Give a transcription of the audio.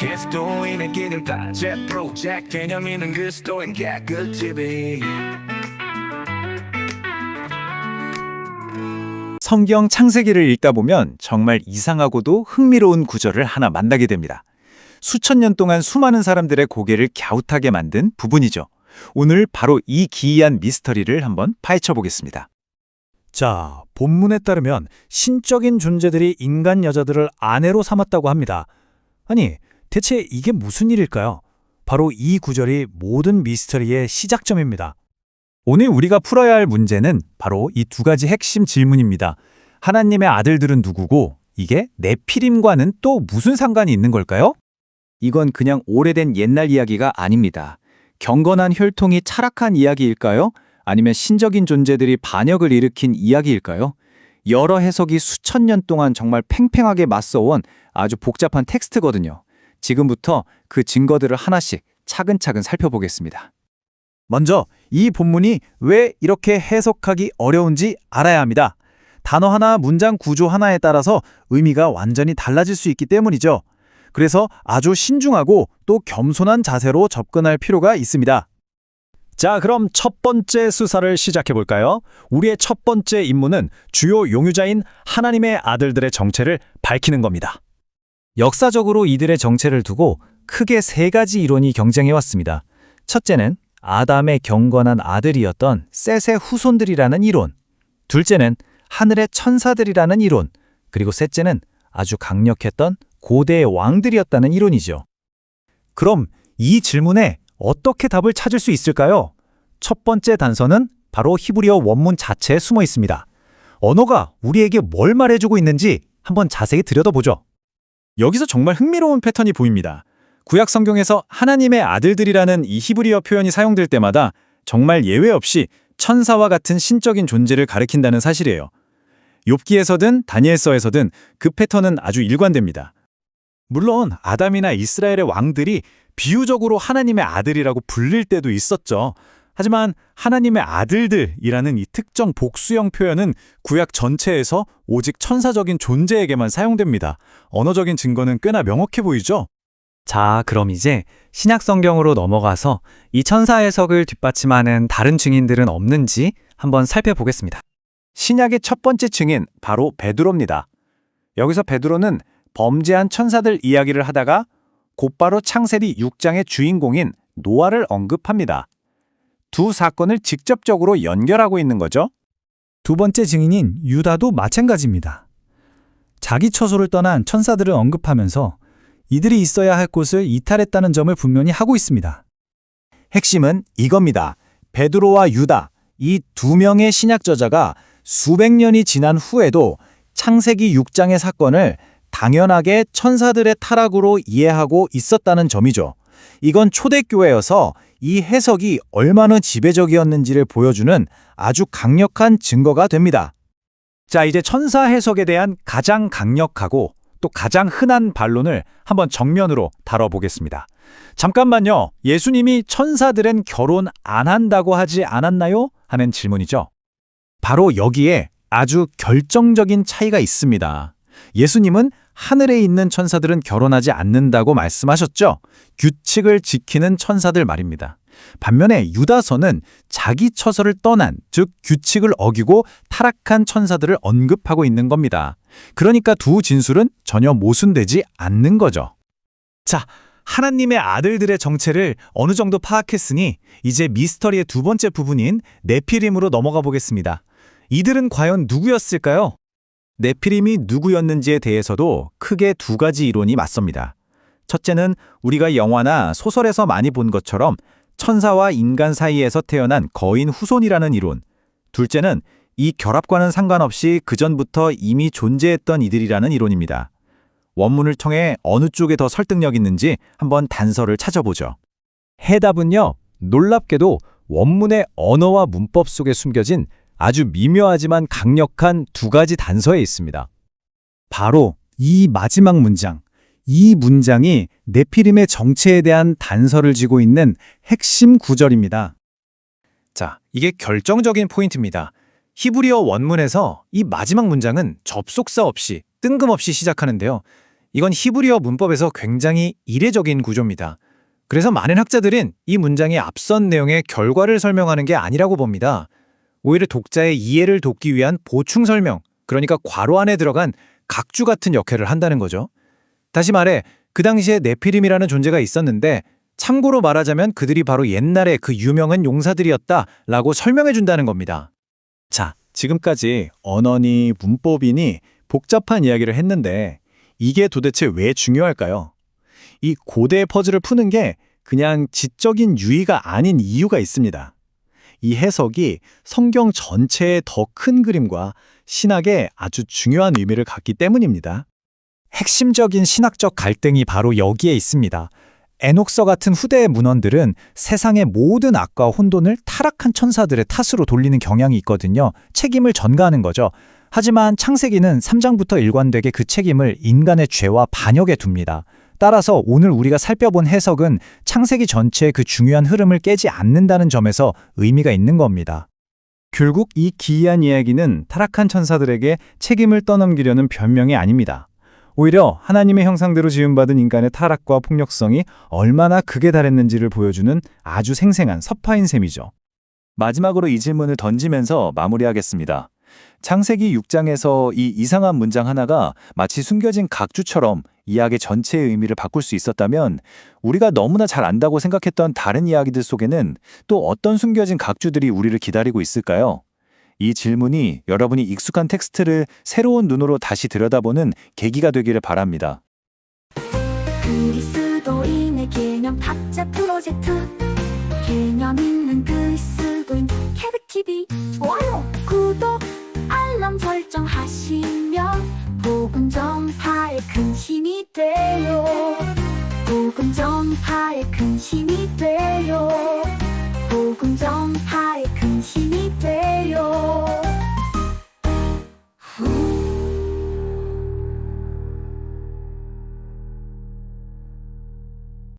계속 있는 기능 다제 프로젝트 개념 있는 그 스토인 개그 TV. 성경 창세기를 읽다 보면 정말 이상하고도 흥미로운 구절을 하나 만나게 됩니다. 수천 년 동안 수많은 사람들의 고개를 갸웃하게 만든 부분이죠. 오늘 바로 이 기이한 미스터리를 한번 파헤쳐 보겠습니다. 자, 본문에 따르면 신적인 존재들이 인간 여자들을 아내로 삼았다고 합니다. 아니, 대체 이게 무슨 일일까요? 바로 이 구절이 모든 미스터리의 시작점입니다. 오늘 우리가 풀어야 할 문제는 바로 이 두 가지 핵심 질문입니다. 하나님의 아들들은 누구고 이게 네피림과는 또 무슨 상관이 있는 걸까요? 이건 그냥 오래된 옛날 이야기가 아닙니다. 경건한 혈통이 타락한 이야기일까요? 아니면 신적인 존재들이 반역을 일으킨 이야기일까요? 여러 해석이 수천 년 동안 정말 팽팽하게 맞서온 아주 복잡한 텍스트거든요. 지금부터 그 증거들을 하나씩 차근차근 살펴보겠습니다. 먼저 이 본문이 왜 이렇게 해석하기 어려운지 알아야 합니다. 단어 하나, 문장 구조 하나에 따라서 의미가 완전히 달라질 수 있기 때문이죠. 그래서 아주 신중하고 또 겸손한 자세로 접근할 필요가 있습니다. 자, 그럼 첫 번째 수사를 시작해 볼까요? 우리의 첫 번째 임무는 주요 용유자인 하나님의 아들들의 정체를 밝히는 겁니다. 역사적으로 이들의 정체를 두고 크게 세 가지 이론이 경쟁해 왔습니다. 첫째는 아담의 경건한 아들이었던 셋의 후손들이라는 이론, 둘째는 하늘의 천사들이라는 이론, 그리고 셋째는 아주 강력했던 고대의 왕들이었다는 이론이죠. 그럼 이 질문에 어떻게 답을 찾을 수 있을까요? 첫 번째 단서는 바로 히브리어 원문 자체에 숨어 있습니다. 언어가 우리에게 뭘 말해주고 있는지 한번 자세히 들여다보죠. 여기서 정말 흥미로운 패턴이 보입니다. 구약 성경에서 하나님의 아들들이라는 이 히브리어 표현이 사용될 때마다 정말 예외 없이 천사와 같은 신적인 존재를 가리킨다는 사실이에요. 욥기에서든 다니엘서에서든 그 패턴은 아주 일관됩니다. 물론 아담이나 이스라엘의 왕들이 비유적으로 하나님의 아들이라고 불릴 때도 있었죠. 하지만 하나님의 아들들이라는 이 특정 복수형 표현은 구약 전체에서 오직 천사적인 존재에게만 사용됩니다. 언어적인 증거는 꽤나 명확해 보이죠? 자, 그럼 이제 신약 성경으로 넘어가서 이 천사 해석을 뒷받침하는 다른 증인들은 없는지 한번 살펴보겠습니다. 신약의 첫 번째 증인 바로 베드로입니다. 여기서 베드로는 범죄한 천사들 이야기를 하다가 곧바로 창세기 6장의 주인공인 노아를 언급합니다. 두 사건을 직접적으로 연결하고 있는 거죠. 두 번째 증인인 유다도 마찬가지입니다. 자기 처소를 떠난 천사들을 언급하면서 이들이 있어야 할 곳을 이탈했다는 점을 분명히 하고 있습니다. 핵심은 이겁니다. 베드로와 유다, 이 두 명의 신약 저자가 수백 년이 지난 후에도 창세기 6장의 사건을 당연하게 천사들의 타락으로 이해하고 있었다는 점이죠. 이건 초대교회여서 이 해석이 얼마나 지배적이었는지를 보여주는 아주 강력한 증거가 됩니다. 자, 이제 천사 해석에 대한 가장 강력하고 또 가장 흔한 반론을 한번 정면으로 다뤄보겠습니다. 잠깐만요. 예수님이 천사들은 결혼 안 한다고 하지 않았나요? 하는 질문이죠. 바로 여기에 아주 결정적인 차이가 있습니다. 예수님은 하늘에 있는 천사들은 결혼하지 않는다고 말씀하셨죠. 규칙을 지키는 천사들 말입니다. 반면에 유다서는 자기 처소를 떠난, 즉 규칙을 어기고 타락한 천사들을 언급하고 있는 겁니다. 그러니까 두 진술은 전혀 모순되지 않는 거죠. 자, 하나님의 아들들의 정체를 어느 정도 파악했으니 이제 미스터리의 두 번째 부분인 네피림으로 넘어가 보겠습니다. 이들은 과연 누구였을까요? 네피림이 누구였는지에 대해서도 크게 두 가지 이론이 맞섭니다. 첫째는 우리가 영화나 소설에서 많이 본 것처럼 천사와 인간 사이에서 태어난 거인 후손이라는 이론. 둘째는 이 결합과는 상관없이 그전부터 이미 존재했던 이들이라는 이론입니다. 원문을 통해 어느 쪽에 더 설득력 있는지 한번 단서를 찾아보죠. 해답은요, 놀랍게도 원문의 언어와 문법 속에 숨겨진 아주 미묘하지만 강력한 두 가지 단서에 있습니다. 바로 이 마지막 문장, 이 문장이 네피림의 정체에 대한 단서를 쥐고 있는 핵심 구절입니다. 자, 이게 결정적인 포인트입니다. 히브리어 원문에서 이 마지막 문장은 접속사 없이 뜬금없이 시작하는데요. 이건 히브리어 문법에서 굉장히 이례적인 구조입니다. 그래서 많은 학자들은 이 문장이 앞선 내용의 결과를 설명하는 게 아니라고 봅니다. 오히려 독자의 이해를 돕기 위한 보충 설명, 그러니까 괄호 안에 들어간 각주 같은 역할을 한다는 거죠. 다시 말해 그 당시에 네피림이라는 존재가 있었는데 참고로 말하자면 그들이 바로 옛날에 그 유명한 용사들이었다라고 설명해 준다는 겁니다. 자, 지금까지 언어니 문법이니 복잡한 이야기를 했는데 이게 도대체 왜 중요할까요? 이 고대 퍼즐을 푸는 게 그냥 지적인 유의가 아닌 이유가 있습니다. 이 해석이 성경 전체의 더 큰 그림과 신학에 아주 중요한 의미를 갖기 때문입니다. 핵심적인 신학적 갈등이 바로 여기에 있습니다. 에녹서 같은 후대의 문헌들은 세상의 모든 악과 혼돈을 타락한 천사들의 탓으로 돌리는 경향이 있거든요. 책임을 전가하는 거죠. 하지만 창세기는 3장부터 일관되게 그 책임을 인간의 죄와 반역에 둡니다. 따라서 오늘 우리가 살펴본 해석은 창세기 전체의 그 중요한 흐름을 깨지 않는다는 점에서 의미가 있는 겁니다. 결국 이 기이한 이야기는 타락한 천사들에게 책임을 떠넘기려는 변명이 아닙니다. 오히려 하나님의 형상대로 지음받은 인간의 타락과 폭력성이 얼마나 극에 달했는지를 보여주는 아주 생생한 서파인 셈이죠. 마지막으로 이 질문을 던지면서 마무리하겠습니다. 창세기 6장에서 이 이상한 문장 하나가 마치 숨겨진 각주처럼 이야기 전체의 의미를 바꿀 수 있었다면 우리가 너무나 잘 안다고 생각했던 다른 이야기들 속에는 또 어떤 숨겨진 각주들이 우리를 기다리고 있을까요? 이 질문이 여러분이 익숙한 텍스트를 새로운 눈으로 다시 들여다보는 계기가 되기를 바랍니다. 그리스도인의 개념 탁자 프로젝트 개념 있는 그리스도인 캐릭TV 좋아요 구독 알람 설정하시면 복음 전파에 큰 힘이 돼요 복음 전파에 큰 힘이 돼요